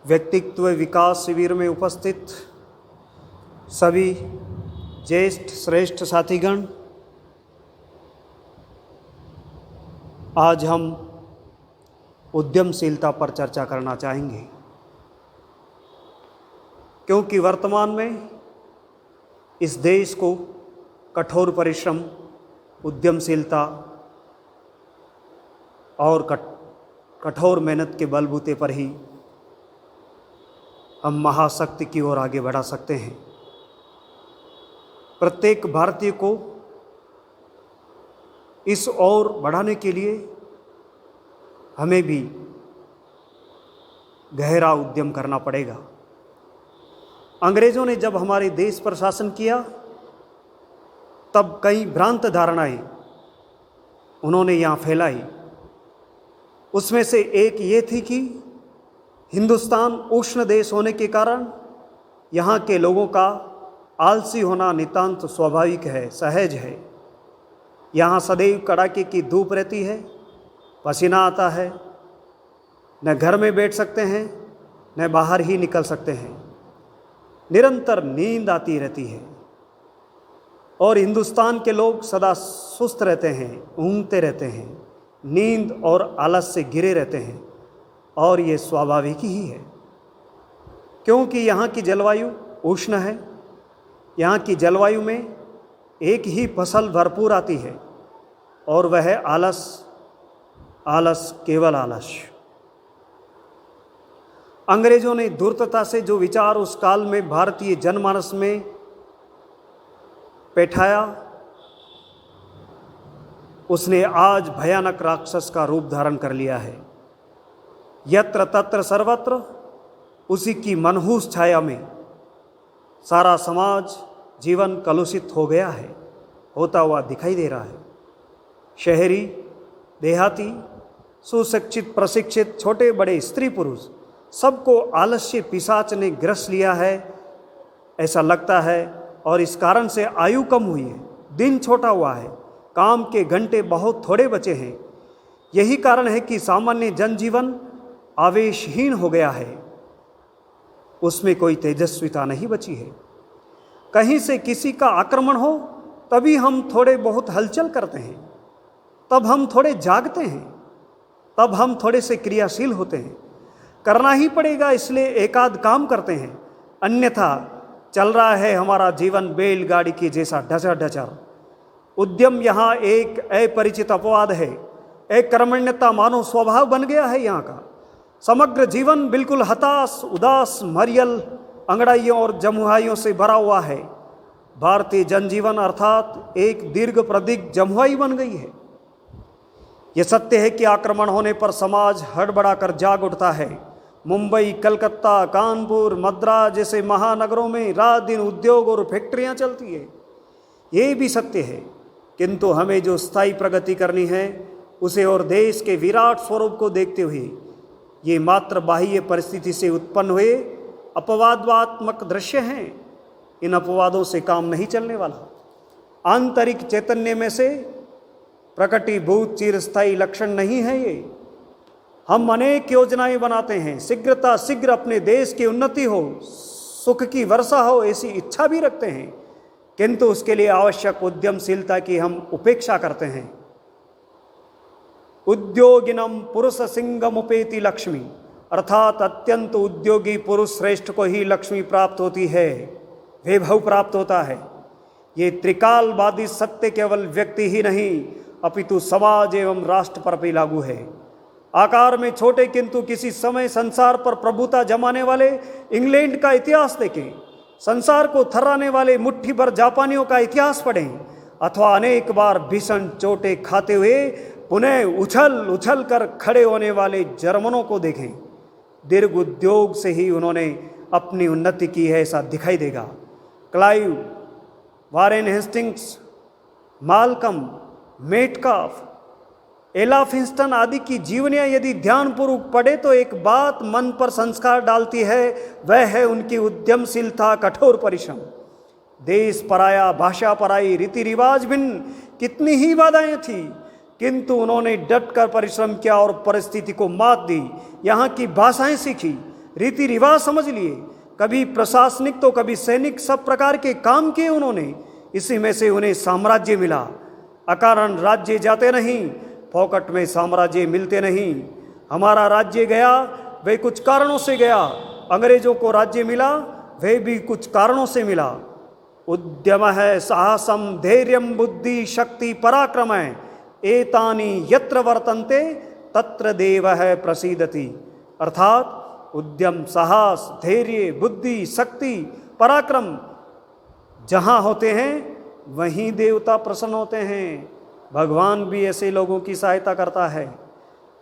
व्यक्तित्व विकास शिविर में उपस्थित सभी ज्येष्ठ श्रेष्ठ साथीगण, आज हम उद्यमशीलता पर चर्चा करना चाहेंगे, क्योंकि वर्तमान में इस देश को कठोर परिश्रम, उद्यमशीलता और कठोर मेहनत के बलबूते पर ही हम महाशक्ति की ओर आगे बढ़ा सकते हैं। प्रत्येक भारतीय को इस ओर बढ़ाने के लिए हमें भी गहरा उद्यम करना पड़ेगा। अंग्रेज़ों ने जब हमारे देश पर शासन किया तब कई भ्रांत धारणाएं उन्होंने यहाँ फैलाई। उसमें से एक ये थी कि हिंदुस्तान उष्ण देश होने के कारण यहाँ के लोगों का आलसी होना नितांत स्वाभाविक है, सहज है। यहाँ सदैव कड़ाके की धूप रहती है, पसीना आता है, न घर में बैठ सकते हैं न बाहर ही निकल सकते हैं, निरंतर नींद आती रहती है और हिंदुस्तान के लोग सदा सुस्त रहते हैं, ऊँघते रहते हैं, नींद और आलस से घिरे रहते हैं। और ये स्वाभाविक ही है, क्योंकि यहाँ की जलवायु उष्ण है। यहाँ की जलवायु में एक ही फसल भरपूर आती है और वह है आलस, आलस, केवल आलस। अंग्रेजों ने धूर्तता से जो विचार उस काल में भारतीय जनमानस में बैठाया, उसने आज भयानक राक्षस का रूप धारण कर लिया है। यत्र तत्र सर्वत्र उसी की मनहूस छाया में सारा समाज जीवन कलुषित हो गया है, होता हुआ दिखाई दे रहा है। शहरी, देहाती, सुशिक्षित, प्रशिक्षित, छोटे बड़े, स्त्री पुरुष, सबको आलस्य पिशाच ने ग्रस लिया है, ऐसा लगता है। और इस कारण से आयु कम हुई है, दिन छोटा हुआ है, काम के घंटे बहुत थोड़े बचे हैं। यही कारण है कि सामान्य जनजीवन आवेशहीन हो गया है, उसमें कोई तेजस्विता नहीं बची है। कहीं से किसी का आक्रमण हो तभी हम थोड़े बहुत हलचल करते हैं, तब हम थोड़े जागते हैं, तब हम थोड़े से क्रियाशील होते हैं। करना ही पड़ेगा इसलिए एकाध काम करते हैं, अन्यथा चल रहा है हमारा जीवन बैलगाड़ी की जैसा ढचर ढचर। उद्यम यहाँ एक अपरिचित अपवाद है, एक कर्मण्यता मानव स्वभाव बन गया है यहाँ का। समग्र जीवन बिल्कुल हताश, उदास, मरियल, अंगड़ाइयों और जमुहाइयों से भरा हुआ है। भारतीय जनजीवन अर्थात एक दीर्घ प्रदीर्घ जमुहाई बन गई है। यह सत्य है कि आक्रमण होने पर समाज हड़बड़ाकर जाग उठता है। मुंबई, कलकत्ता, कानपुर, मद्रास जैसे महानगरों में रात दिन उद्योग और फैक्ट्रियां चलती है, ये भी सत्य है। किंतु हमें जो स्थायी प्रगति करनी है उसे और देश के विराट स्वरूप को देखते हुए ये मात्र बाह्य परिस्थिति से उत्पन्न हुए अपवादात्मक दृश्य हैं। इन अपवादों से काम नहीं चलने वाला। आंतरिक चैतन्य में से प्रकटीभूत चिरस्थायी लक्षण नहीं है ये। हम अनेक योजनाएं बनाते हैं, शीघ्र अपने देश की उन्नति हो, सुख की वर्षा हो, ऐसी इच्छा भी रखते हैं, किंतु उसके लिए आवश्यक उद्यमशीलता की हम उपेक्षा करते हैं। उद्योगिनम पुरुष सिंगम उपेति लक्ष्मी, अर्थात अत्यंत उद्योगी पुरुष श्रेष्ठ को ही लक्ष्मी प्राप्त होती है, वैभव प्राप्त होता है। ये त्रिकालवादी सत्य केवल व्यक्ति ही नहीं अपितु समाज एवं राष्ट्र पर भी लागू है। आकार में छोटे किंतु किसी समय संसार पर प्रभुता जमाने वाले इंग्लैंड का इतिहास देखें, संसार को थर्राने वाले मुट्ठी भर जापानियों का इतिहास पढ़ें, अथवा अनेक बार भीषण चोटें खाते हुए पुनः उछल कर खड़े होने वाले जर्मनों को देखें। दीर्घ उद्योग से ही उन्होंने अपनी उन्नति की है, ऐसा दिखाई देगा। Clive, Warren Hastings, Malcolm, Metcalfe, एला फिंस्टन आदि की जीवनियाँ यदि ध्यानपूर्वक पढ़े तो एक बात मन पर संस्कार डालती है, वह है उनकी उद्यमशीलता, कठोर परिश्रम। देश पराया, भाषा पराई, रीति रिवाज भिन्न, कितनी ही बाधाएं थी, किंतु उन्होंने डट कर परिश्रम किया और परिस्थिति को मात दी। यहाँ की भाषाएं सीखी, रीति रिवाज समझ लिए, कभी प्रशासनिक तो कभी सैनिक, सब प्रकार के काम किए उन्होंने। इसी में से उन्हें साम्राज्य मिला। अकारण राज्य जाते नहीं, फोकट में साम्राज्य मिलते नहीं। हमारा राज्य गया वह कुछ कारणों से गया, अंग्रेजों को राज्य मिला वह भी कुछ कारणों से मिला। उद्यम है साहसम धैर्यम बुद्धि शक्ति पराक्रम है, एतानि यत्र वर्तन्ते तत्र देव है प्रसीदति। अर्थात उद्यम, साहस, धैर्य, बुद्धि, शक्ति, पराक्रम जहाँ होते हैं वहीं देवता प्रसन्न होते हैं। भगवान भी ऐसे लोगों की सहायता करता है।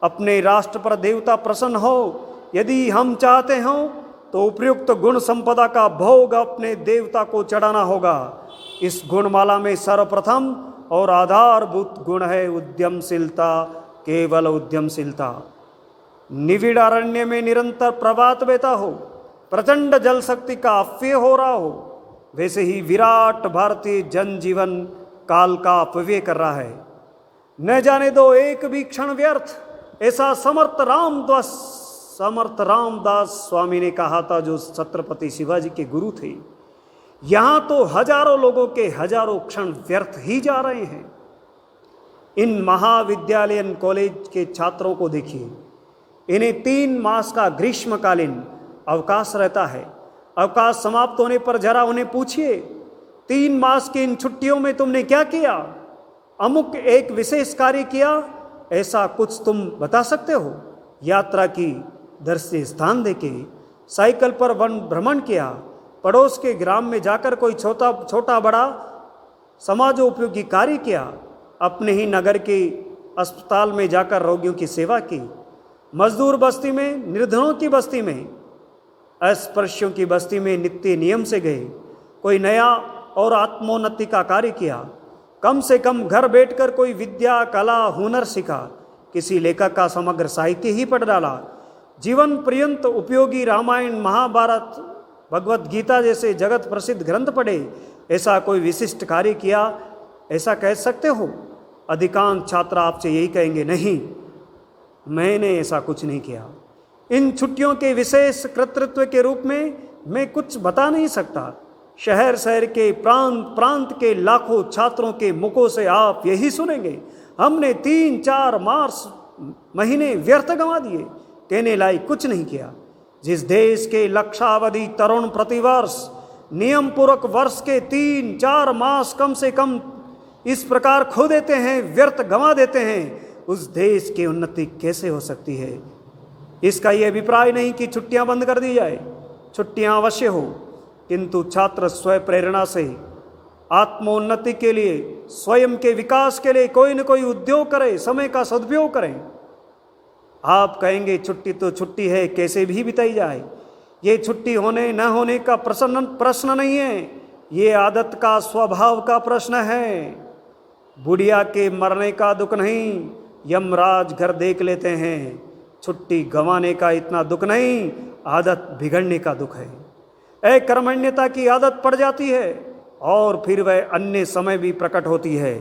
अपने राष्ट्र पर देवता प्रसन्न हो यदि हम चाहते हो तो उपयुक्त गुण संपदा का भोग अपने देवता को चढ़ाना होगा। इस गुणमाला में सर्वप्रथम और आधारभूत गुण है उद्यमशीलता, केवल उद्यमशीलता। निविड़ अरण्य में निरंतर प्रभात बहता हो, प्रचंड जल शक्ति का अव्यय हो रहा हो, वैसे ही विराट भारतीय जनजीवन काल का अपव्यय कर रहा है। न जाने दो एक भी क्षण व्यर्थ, ऐसा समर्थ रामदास स्वामी ने कहा था, जो छत्रपति शिवाजी के गुरु थे। यहाँ तो हजारों लोगों के हजारों क्षण व्यर्थ ही जा रहे हैं। इन महाविद्यालयन कॉलेज के छात्रों को देखिए, इन्हें 3 मास का ग्रीष्मकालीन अवकाश रहता है। अवकाश समाप्त होने पर जरा उन्हें पूछिए, 3 मास की इन छुट्टियों में तुमने क्या किया? अमुक एक विशेष कार्य किया, ऐसा कुछ तुम बता सकते हो? यात्रा की, दर्शनीय स्थान देखे, साइकिल पर वन भ्रमण किया, पड़ोस के ग्राम में जाकर कोई छोटा बड़ा समाजोपयोगी कार्य किया, अपने ही नगर के अस्पताल में जाकर रोगियों की सेवा की, मजदूर बस्ती में, निर्धनों की बस्ती में, अस्पृश्यों की बस्ती में नित्य नियम से गए, कोई नया और आत्मोन्नति का कार्य किया, कम से कम घर बैठकर कोई विद्या, कला, हुनर सीखा, किसी लेखक का समग्र साहित्य ही पढ़ डाला, जीवन पर्यंत उपयोगी रामायण, महाभारत, भगवत गीता जैसे जगत प्रसिद्ध ग्रंथ पढ़े, ऐसा कोई विशिष्ट कार्य किया, ऐसा कह सकते हो? अधिकांश छात्र आपसे यही कहेंगे, नहीं, मैंने ऐसा कुछ नहीं किया। इन छुट्टियों के विशेष कर्तृत्व के रूप में मैं कुछ बता नहीं सकता। शहर शहर के, प्रांत प्रांत के लाखों छात्रों के मुखों से आप यही सुनेंगे, हमने 3-4 महीने व्यर्थ गंवा दिए, कहने लायक कुछ नहीं किया। जिस देश के लक्षावधि तरुण प्रतिवर्ष नियम पूर्वक वर्ष के 3-4 मास कम से कम इस प्रकार खो देते हैं, व्यर्थ गंवा देते हैं, उस देश की उन्नति कैसे हो सकती है? इसका ये अभिप्राय नहीं कि छुट्टियां बंद कर दी जाए, छुट्टियां अवश्य हो, किंतु छात्र स्वयं प्रेरणा से आत्मोन्नति के लिए, स्वयं के विकास के लिए कोई न कोई उद्योग करें, समय का सदुपयोग करें। आप कहेंगे छुट्टी तो छुट्टी है, कैसे भी बिताई जाए। ये छुट्टी होने न होने का प्रश्न नहीं है, ये आदत का, स्वभाव का प्रश्न है। बुढ़िया के मरने का दुख नहीं, यमराज घर देख लेते हैं। छुट्टी गंवाने का इतना दुख नहीं, आदत बिगड़ने का दुख है। अकर्मण्यता की आदत पड़ जाती है और फिर वह अन्य समय भी प्रकट होती है।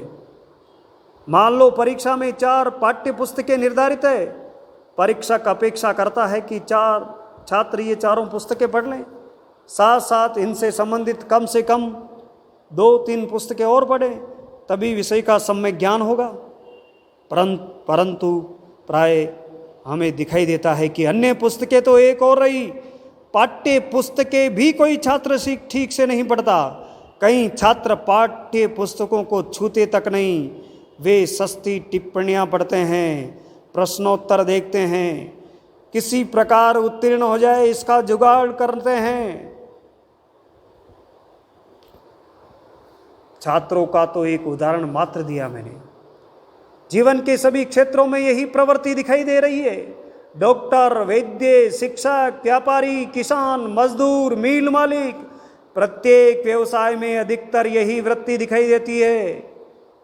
मान लो परीक्षा में 4 पाठ्य पुस्तकें निर्धारित है, परीक्षक अपेक्षा करता है कि 4 छात्र ये चारों पुस्तकें पढ़ लें, साथ साथ इनसे संबंधित कम से कम 2-3 पुस्तकें और पढ़ें, तभी विषय का सम्यक ज्ञान होगा। परंतु प्राय हमें दिखाई देता है कि अन्य पुस्तकें तो एक और रही, पाठ्य पुस्तकें भी कोई छात्र ठीक से नहीं पढ़ता। कई छात्र पाठ्य पुस्तकों को छूते तक नहीं, वे सस्ती टिप्पणियां पढ़ते हैं, प्रश्नोत्तर देखते हैं, किसी प्रकार उत्तीर्ण हो जाए इसका जुगाड़ करते हैं। छात्रों का तो एक उदाहरण मात्र दिया मैंने, जीवन के सभी क्षेत्रों में यही प्रवृत्ति दिखाई दे रही है। डॉक्टर, वैद्य, शिक्षक, व्यापारी, किसान, मजदूर, मिल मालिक, प्रत्येक व्यवसाय में अधिकतर यही वृत्ति दिखाई देती है।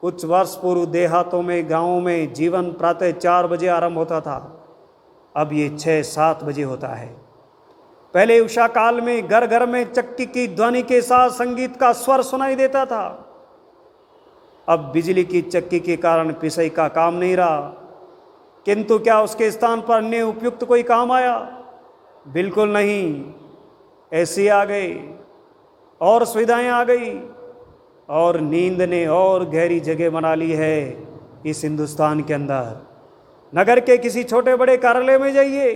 कुछ वर्ष पूर्व देहातों में, गांवों में जीवन प्रातः 4 बजे आरंभ होता था, अब ये 6-7 बजे होता है। पहले उषा काल में घर घर में चक्की की ध्वनि के साथ संगीत का स्वर सुनाई देता था, अब बिजली की चक्की के कारण पिसाई का काम नहीं रहा, किंतु क्या उसके स्थान पर अन्य उपयुक्त कोई काम आया? बिल्कुल नहीं, ऐसी आ गई और सुविधाएं आ गई और नींद ने और गहरी जगह बना ली है इस हिंदुस्तान के अंदर। नगर के किसी छोटे बड़े कार्यालय में जाइए,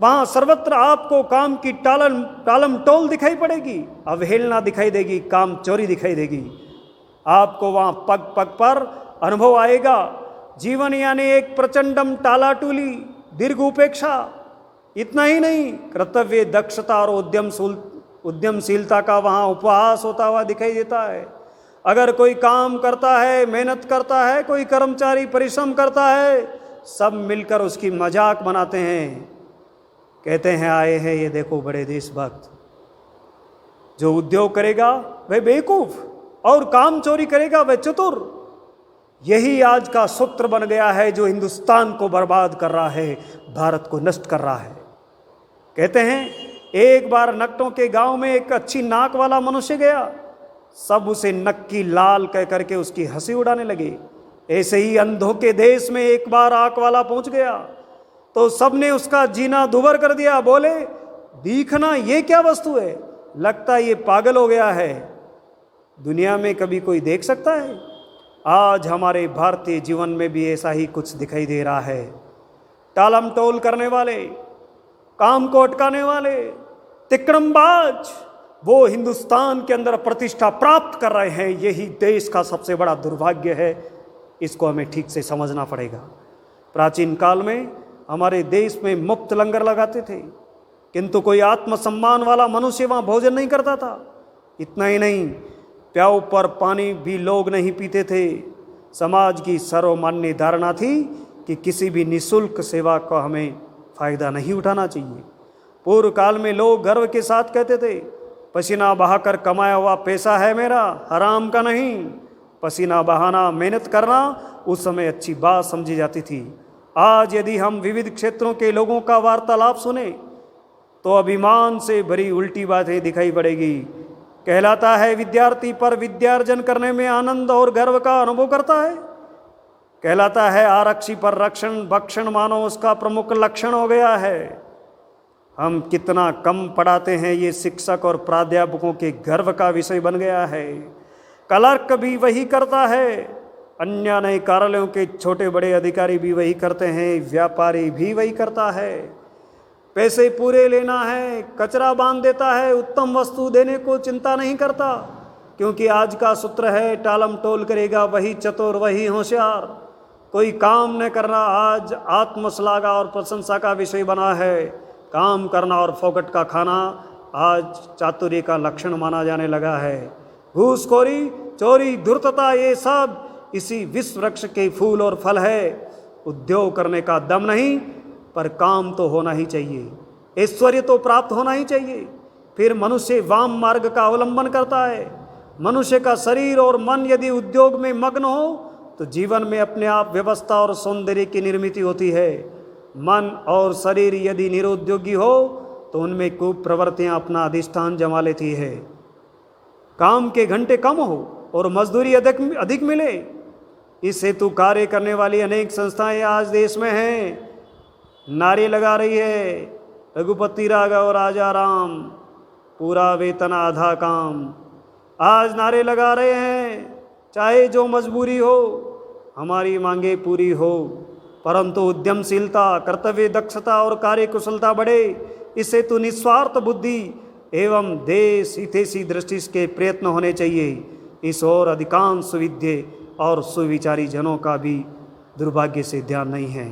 वहाँ सर्वत्र आपको काम की टालम टोल दिखाई पड़ेगी, अवहेलना दिखाई देगी, काम चोरी दिखाई देगी। आपको वहाँ पग पग पर अनुभव आएगा जीवन यानी एक प्रचंडम टालाटूली, दीर्घ उपेक्षा। इतना ही नहीं, कर्तव्य, दक्षता और उद्यमशीलता का वहाँ उपहास होता हुआ दिखाई देता है। अगर कोई काम करता है, मेहनत करता है, कोई कर्मचारी परिश्रम करता है, सब मिलकर उसकी मजाक बनाते हैं। कहते हैं आए हैं ये देखो बड़े देशभक्त। जो उद्योग करेगा वह बेवकूफ और काम चोरी करेगा वह चतुर। यही आज का सूत्र बन गया है जो हिंदुस्तान को बर्बाद कर रहा है, भारत को नष्ट कर रहा है। कहते हैं एक बार नकटों के गांव में एक अच्छी नाक वाला मनुष्य गया, सब उसे नक्की लाल कह करके उसकी हंसी उड़ाने लगे। ऐसे ही अंधों के देश में एक बार आंख वाला पहुंच गया तो सबने उसका जीना दुभर कर दिया। बोले दिखना ये क्या वस्तु है, लगता ये पागल हो गया है। दुनिया में कभी कोई देख सकता है? आज हमारे भारतीय जीवन में भी ऐसा ही कुछ दिखाई दे रहा है। टालम टोल करने वाले, काम को अटकाने वाले, तिकड़मबाज, वो हिंदुस्तान के अंदर प्रतिष्ठा प्राप्त कर रहे हैं। यही देश का सबसे बड़ा दुर्भाग्य है, इसको हमें ठीक से समझना पड़ेगा। प्राचीन काल में हमारे देश में मुफ्त लंगर लगाते थे, किंतु कोई आत्मसम्मान वाला मनुष्य वहाँ भोजन नहीं करता था। इतना ही नहीं, प्याऊ पर पानी भी लोग नहीं पीते थे। समाज की सर्वमान्य धारणा थी कि किसी भी निःशुल्क सेवा का हमें फायदा नहीं उठाना चाहिए। पूर्व काल में लोग गर्व के साथ कहते थे, पसीना बहाकर कमाया हुआ पैसा है मेरा, हराम का नहीं। पसीना बहाना, मेहनत करना उस समय अच्छी बात समझी जाती थी। आज यदि हम विविध क्षेत्रों के लोगों का वार्तालाप सुने तो अभिमान से भरी उल्टी बातें दिखाई पड़ेगी। कहलाता है विद्यार्थी पर विद्यार्जन करने में आनंद और गर्व का अनुभव करता है। कहलाता है आरक्षी पर रक्षण भक्षण मानो उसका प्रमुख लक्षण हो गया है। हम कितना कम पढ़ाते हैं ये शिक्षक और प्राध्यापकों के गर्व का विषय बन गया है। क्लर्क भी वही करता है, अन्य नए कार्यालयों के छोटे बड़े अधिकारी भी वही करते हैं, व्यापारी भी वही करता है। पैसे पूरे लेना है, कचरा बांध देता है, उत्तम वस्तु देने को चिंता नहीं करता, क्योंकि आज का सूत्र है टालम टोल करेगा वही चतुर, वही होशियार। कोई काम न करना आज आत्मश्लाघा और प्रशंसा का विषय बना है। काम करना और फोकट का खाना आज चातुर्य का लक्षण माना जाने लगा है। घूसखोरी, चोरी, धूर्तता, ये सब इसी विश्व वृक्ष के फूल और फल है। उद्योग करने का दम नहीं, पर काम तो होना ही चाहिए, ऐश्वर्य तो प्राप्त होना ही चाहिए। फिर मनुष्य वाम मार्ग का अवलंबन करता है। मनुष्य का शरीर और मन यदि उद्योग में मग्न हो तो जीवन में अपने आप व्यवस्था और सौंदर्य की निर्मित होती है। मन और शरीर यदि निरुद्योगी हो तो उनमें कुप्रवृत्तियाँ प्रवृत्तियाँ अपना अधिष्ठान जमा लेती है। काम के घंटे कम हो और मजदूरी अधिक मिले, इस हेतु कार्य करने वाली अनेक संस्थाएं आज देश में हैं। नारे लगा रही है रघुपति राघव राजा राम, पूरा वेतन आधा काम। आज नारे लगा रहे हैं चाहे जो मजबूरी हो, हमारी मांगे पूरी हो, परंतु उद्यमशीलता, कर्तव्य दक्षता और कार्यकुशलता बढ़े। इस हेतु निस्वार्थ बुद्धि एवं देश हितैषी दृष्टि के प्रयत्न होने चाहिए। इस ओर अधिकांश सुविद्य और सुविचारी जनों का भी दुर्भाग्य से ध्यान नहीं है।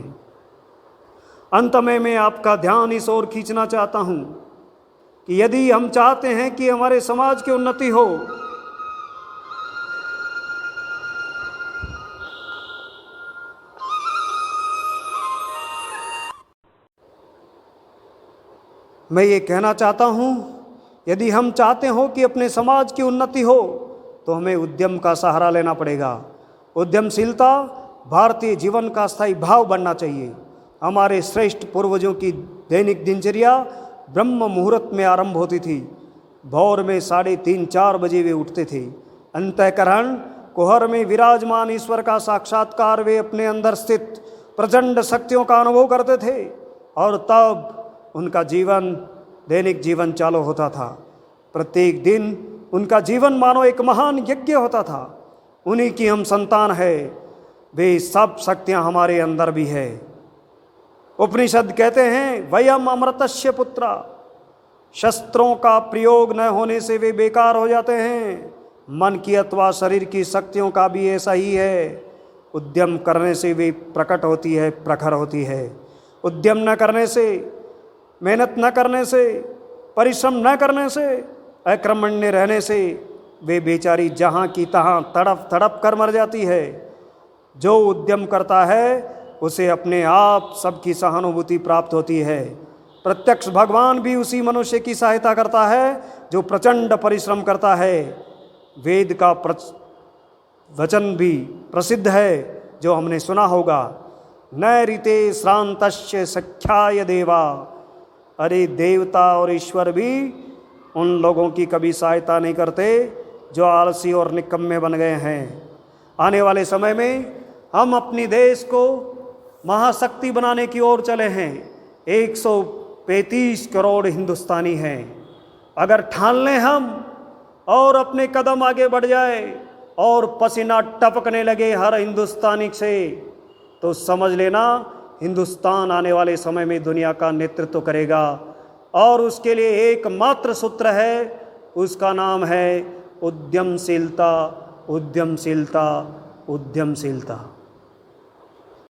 अंत में मैं आपका ध्यान इस ओर खींचना चाहता हूँ कि यदि हम चाहते हैं कि हमारे समाज की उन्नति हो, मैं ये कहना चाहता हूँ, यदि हम चाहते हो कि अपने समाज की उन्नति हो तो हमें उद्यम का सहारा लेना पड़ेगा। उद्यमशीलता भारतीय जीवन का स्थायी भाव बनना चाहिए। हमारे श्रेष्ठ पूर्वजों की दैनिक दिनचर्या ब्रह्म मुहूर्त में आरंभ होती थी। भोर में 3:30-4 बजे वे उठते थे। अंतःकरण कुहर में विराजमान ईश्वर का साक्षात्कार वे अपने अंदर स्थित प्रचंड शक्तियों का अनुभव करते थे और तब उनका जीवन दैनिक जीवन चालू होता था। प्रत्येक दिन उनका जीवन मानो एक महान यज्ञ होता था। उन्हीं की हम संतान है, वे सब शक्तियाँ हमारे अंदर भी है। उपनिषद कहते हैं वयम अमृतस्य पुत्रा, शस्त्रों का प्रयोग न होने से वे बेकार हो जाते हैं। मन की अथवा शरीर की शक्तियों का भी ऐसा ही है। उद्यम करने से वे प्रकट होती है, प्रखर होती है। उद्यम न करने से, मेहनत न करने से, परिश्रम न करने से, अकर्मण्य रहने से वे बेचारी जहाँ की तहाँ तड़प तड़प कर मर जाती है। जो उद्यम करता है उसे अपने आप सबकी सहानुभूति प्राप्त होती है। प्रत्यक्ष भगवान भी उसी मनुष्य की सहायता करता है जो प्रचंड परिश्रम करता है। वेद का वचन भी प्रसिद्ध है जो हमने सुना होगा, न ऋते श्रांतस्य सख्याय देवा। अरे देवता और ईश्वर भी उन लोगों की कभी सहायता नहीं करते जो आलसी और निकम्मे बन गए हैं। आने वाले समय में हम अपनी देश को महाशक्ति बनाने की ओर चले हैं। 135 करोड़ हिंदुस्तानी हैं। अगर ठान लें हम और अपने कदम आगे बढ़ जाए और पसीना टपकने लगे हर हिंदुस्तानी से, तो समझ लेना हिंदुस्तान आने वाले समय में दुनिया का नेतृत्व करेगा। और उसके लिए एकमात्र सूत्र है, उसका नाम है उद्यमशीलता, उद्यमशीलता, उद्यमशीलता।